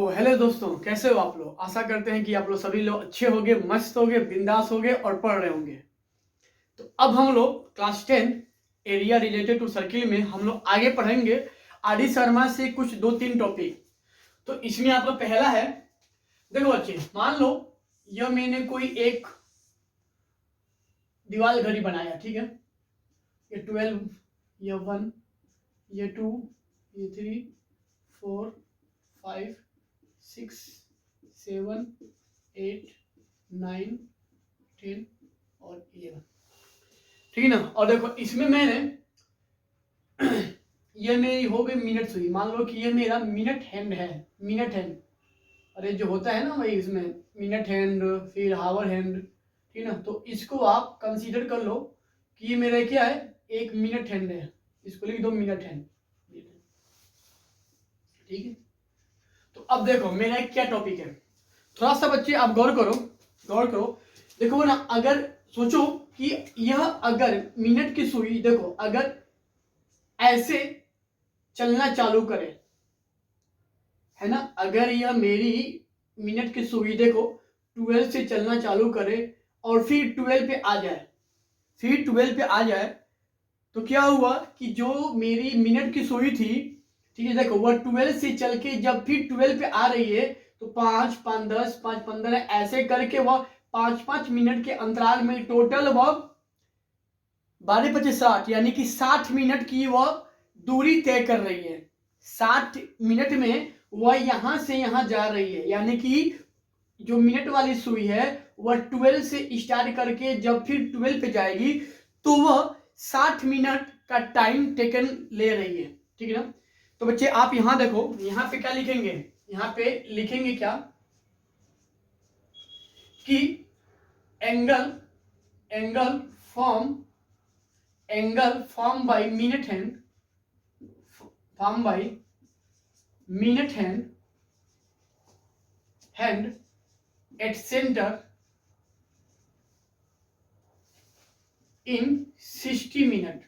तो हेलो दोस्तों, कैसे हो आप लोग। आशा करते हैं कि आप लोग सभी लोग अच्छे होंगे, मस्त होंगे, बिंदास होंगे और पढ़ रहे होंगे। तो अब हम लोग class 10 area related to circle में हम लोग आगे पढ़ेंगे आर.डी. शर्मा से कुछ 2-3 टॉपिक। तो इसमें आपका पहला है, देखो बच्चे, मान लो यह मैंने कोई एक दीवार घड़ी बनाया, ठीक है। ये 12, ये 1, ये 2, ये 3, 4, 5, 6, 7, 8, 9, 10 और 11, ठीक है ना। और देखो इसमें मैंने ये मेरी हो गई मिनट सुई। मान लो कि ये मेरा मिनट हैंड है, मिनट हैंड। अरे जो होता है ना भाई, इसमें मिनट हैंड, फिर हावर हैंड, ठीक है ना। तो इसको आप कंसीडर कर लो कि ये मेरा क्या है, एक मिनट हैंड है। इसको लिख दो मिनट हैंड, ठीक है। तो अब देखो मेरा क्या टॉपिक है, थोड़ा सा बच्चे आप गौर करो, गौर करो। देखो ना, अगर सोचो कि यह अगर मिनट की सुई, देखो अगर ऐसे चलना चालू करे, है ना, अगर यह मेरी मिनट की सुई देखो 12 से चलना चालू करे और फिर 12 पे आ जाए, फिर 12 पे आ जाए, तो क्या हुआ कि जो मेरी मिनट की सुई थी, ठीक है, देखो वह 12 से चल के जब फिर 12 पे आ रही है, तो 5, 5, 10, 5, 15 ऐसे करके वह 5-5 मिनट के अंतराल में टोटल वह 12-5-60 यानी कि 60 मिनट की वह दूरी तय कर रही है। 60 मिनट में वह यहां से यहां जा रही है, यानी कि जो मिनट वाली सुई है वह 12 से स्टार्ट करके जब फिर 12 पे जाएगी तो वह 60 मिनट का टाइम टेकन ले रही है, ठीक है ना। तो बच्चे आप यहां देखो, यहां पे क्या लिखेंगे, यहां पे लिखेंगे क्या कि angle angle form by minute hand, form by minute hand at centre in 60 minute.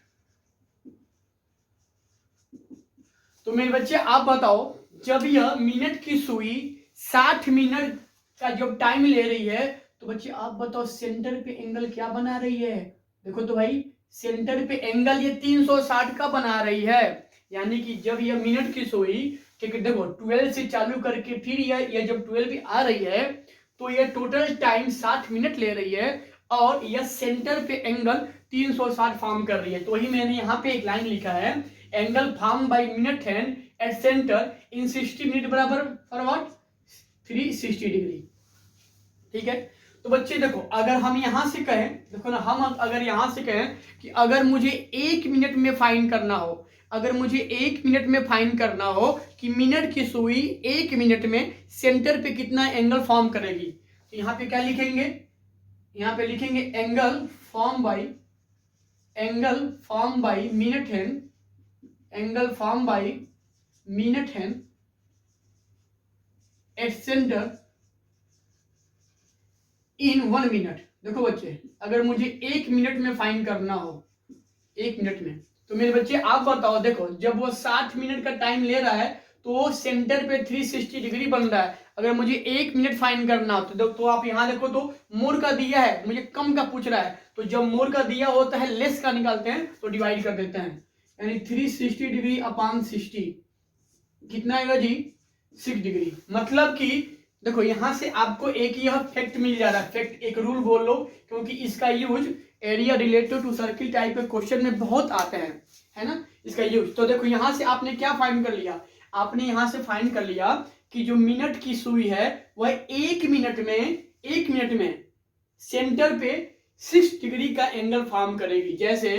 तो मेरे बच्चे आप बताओ, जब यह मिनट की सुई 60 मिनट का जब टाइम ले रही है, तो बच्चे आप बताओ सेंटर पे एंगल क्या बना रही है। देखो तो भाई, सेंटर पे एंगल ये 360 का बना रही है, यानी कि जब यह मिनट की सुई, ठीक है, देखो 12 से चालू करके फिर यह जब 12 पे आ रही है, तो यह टोटल टाइम 60 मिनट ले रही है और यह सेंटर पे एंगल 360 फॉर्म कर रही है। तो वही मैंने यहाँ पे एक लाइन लिखा है, angle form by minute hand at centre in 60 minute बराबर फॉर व्हाट 360 डिग्री, ठीक है। तो बच्चे देखो, अगर हम यहां से कहें, देखो ना, हम अगर यहां से कहें कि अगर मुझे 1 मिनट में फाइंड करना हो, अगर मुझे 1 मिनट में फाइंड करना हो कि मिनट की सुई 1 मिनट में सेंटर पे कितना एंगल फॉर्म करेगी, तो यहाँ पे क्या लिखेंगे, यहाँ पे लिखेंगे angle form by minute hand, angle form by minute hand at centre in 1 minute. देखो बच्चे, अगर मुझे 1 मिनट में फाइंड करना हो, 1 मिनट में, तो मेरे बच्चे आप बताओ, देखो जब वो 60 मिनट का टाइम ले रहा है तो वो सेंटर पे 360 डिग्री बन रहा है। अगर मुझे 1 मिनट फाइंड करना हो तो आप यहां देखो, तो मोर का दिया है, मुझे कम का पूछ रहा है, तो जब मोर का दिया होता है लेस का निकालते हैं तो डिवाइड कर देते हैं, यानी 360 डिग्री अपॉन 60 कितना आएगा जी, 6 डिग्री। मतलब कि देखो यहां से आपको एक यह फैक्ट मिल जा रहा है, फैक्ट एक रूल बोल लो, क्योंकि इसका use area related to circle type के क्वेश्चन में बहुत आते हैं, है ना, इसका यूज। तो देखो यहां से आपने क्या फाइंड कर लिया, आपने यहां से फाइंड कर लिया कि जो मिनट की सुई है वह 1 मिनट में सेंटर पे 6 डिग्री का एंगल फॉर्म करेगी। जैसे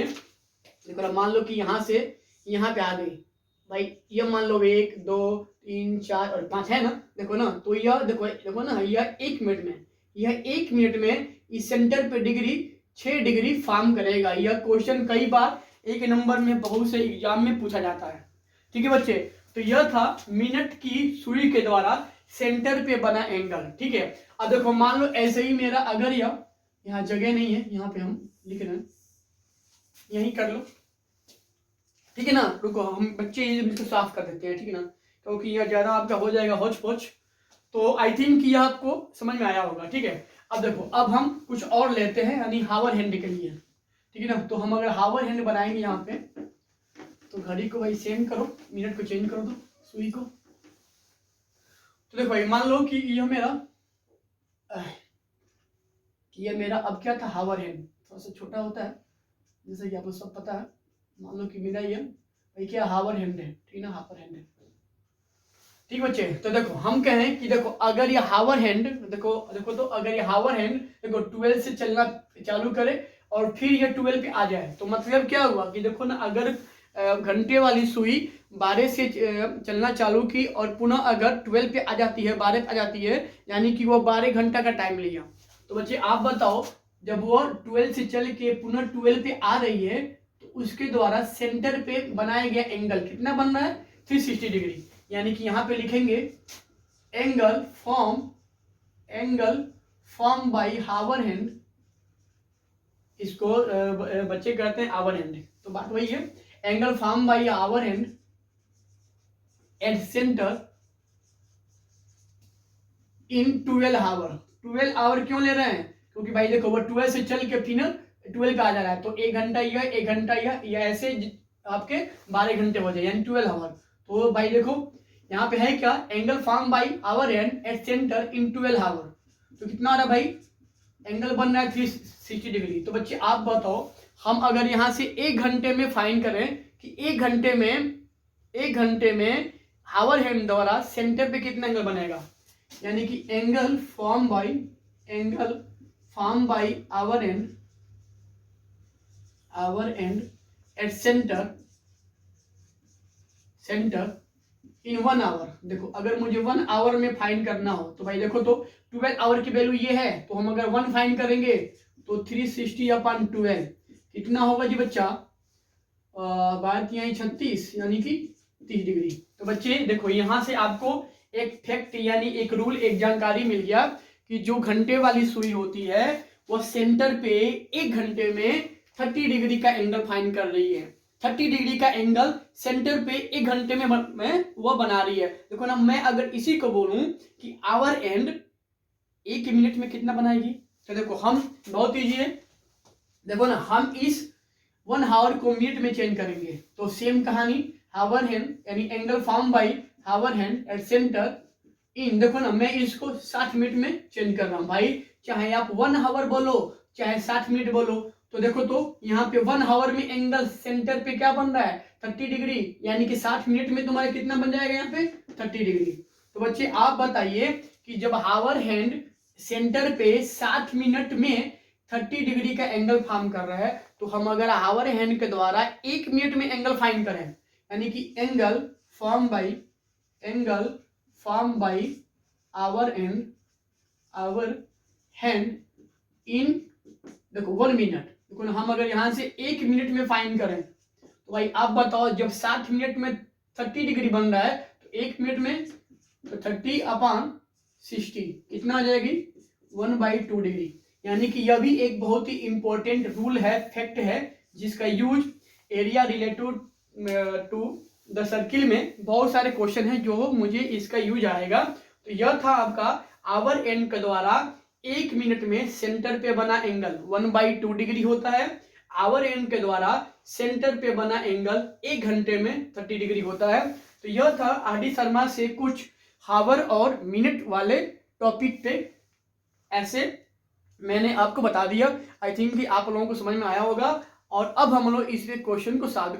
देखो मान लो कि यहां से यहां पे आ गई भाई, ये मान लो 1, 2, 3, 4 और 5 है ना, देखो ना, तो यह देखो ना, यह 1 मिनट में, यह 1 मिनट में इस सेंटर पे डिग्री 6 डिग्री फॉर्म करेगा। यह क्वेश्चन कई बार 1 नंबर में बहुत से एग्जाम में पूछा जाता है, ठीक है बच्चे। तो यह था मिनट की सुई के द्वारा सेंटर पे बना एंगल, ठीक है। अब देखो मान लो ऐसे ही मेरा, अगर यह यहाँ जगह नहीं है, यहाँ पे हम लिख रहे हैं, यही कर लो, ठीक है ना। रुको हम बच्चे इसको साफ कर देते हैं, ठीक है ना, क्योंकि यह ज्यादा आपका हो जाएगा होच पोच, तो आई थिंक यह आपको समझ में आया होगा। ठीक है, अब देखो, अब हम कुछ और लेते हैं यानी हावर हैंड के लिए। ठीक है ना, तो हम अगर हावर हैंड बनाएंगे यहाँ पे, तो घड़ी को भाई सेम करो, मिनट को चेंज करो, तो सुई को। तो देखो भाई, मान लो कि ये मेरा अब क्या था, हावर हैंड थोड़ा सा छोटा होता है, जैसे कि आपको सब पता है। मान लो कि मेरा ये भाई क्या हावर हैंड है, ठीक है ना, हावर हैंड है। ठीक बच्चे, तो देखो हम कहें कि देखो अगर ये हावर हैंड, देखो तो अगर ये हावर हैंड देखो 12 से चलना चालू करे और फिर ये 12 पे आ जाए, तो मतलब क्या हुआ कि देखो ना, अगर घंटे वाली सुई 12 से चलना चालू की और पुनः अगर 12 पे आ जाती है, 12 पे आ जाती है, यानी कि वो 12 घंटा का टाइम लिया। तो बच्चे आप बताओ, जब वो 12 से चल के पुनः 12 पे आ रही है, तो उसके द्वारा सेंटर पे बनाया गया एंगल कितना बन रहा है, 360 डिग्री। यानी कि यहां पे लिखेंगे angle form by hour hand, इसको बच्चे कहते हैं आवर हैंड। तो बात वही है, angle form by hour hand at centre in 12 hour. 12 hour क्यों ले रहे हैं, क्योंकि भाई देखो वो 12 से चल के फिर 12 पे आ जा रहा है, तो 1 घंटा यह, 1 घंटा यह ऐसे आपके 12 घंटे हो जाए, यानी 12 आवर। तो भाई देखो यहाँ पे है क्या, angle form by hour hand at centre in 12 hour. तो कितना आ रहा भाई, एंगल बन रहा है 360 डिग्री। तो बच्चे आप बताओ, हम अगर यहाँ से 1 घंटे में फाइंड करें कि 1 घंटे में हावर हैंड द्वारा सेंटर पे कितना एंगल बनेगा, यानी कि angle form by hour hand at centre in 1 hour. देखो अगर मुझे 1 आवर में फाइंड करना हो, तो भाई देखो, तो 12 आवर की वैल्यू ये है, तो हम अगर 1 फाइंड करेंगे तो 360/12 कितना होगा जी बच्चा, 36 यानी कि 30 डिग्री। तो बच्चे देखो, यहां से आपको एक फैक्ट यानी एक रूल, एक जानकारी मिल गया कि जो घंटे वाली सुई होती है वो सेंटर पे 1 घंटे में 30 डिग्री का एंगल फाइंड कर रही है। 30 डिग्री का एंगल सेंटर पे 1 घंटे में वो बना रही है। देखो ना, मैं अगर इसी को बोलूं कि आवर एंड 1 मिनट में कितना बनाएगी, तो देखो हम बहुत ईजी है, देखो ना, हम इस 1 आवर को मिनट में चेंज करेंगे, तो सेम कहानी, हावर हैंड यानी angle form by hour hand at centre in, देखो ना, मैं इसको 60 मिनट में चेंज कर रहा हूं भाई, चाहे आप 1 आवर बोलो चाहे 60 मिनट बोलो। तो देखो, तो यहाँ पे 1 आवर में एंगल सेंटर पे क्या बन रहा है, 30 डिग्री, यानी कि 60 मिनट में तुम्हारा कितना बन जाएगा यहाँ पे, 30 डिग्री। तो बच्चे आप बताइए कि जब हावर हैंड सेंटर पे 60 मिनट में 30 डिग्री का एंगल फॉर्म कर रहा है, तो हम अगर हावर हैंड के द्वारा 1 मिनट में एंगल फाइंड करें, यानी कि angle form by hour hand in, देखो 1 मिनट, देखो ना, हम अगर यहां से 1 मिनट में फाइंड करें, तो भाई आप बताओ, जब 60 मिनट में 30 डिग्री बन रहा है, तो 1 मिनट में तो 30/60 कितना आ जाएगी, 1/2 डिग्री। यानी कि यह भी एक बहुत ही इंपॉर्टेंट रूल है, फैक्ट है, जिसका use area related to the circle में बहुत सारे क्वेश्चन हैं जो मुझे इसका यूज आएगा। तो यह था आपका आवर एंड के द्वारा 1 मिनट में सेंटर पे बना एंगल 1/2 डिग्री होता है। आवर एंड के द्वारा सेंटर पे बना एंगल 1 घंटे में 30 डिग्री होता है। तो यह था आर.डी. शर्मा से कुछ हावर और मिनट वाले टॉपिक पे, ऐसे मैंने आपको बता दिया। आई थिंक कि आप लोगों को समझ में आया होगा। और अब हम लोग इस क्वेश्चन को सॉल्व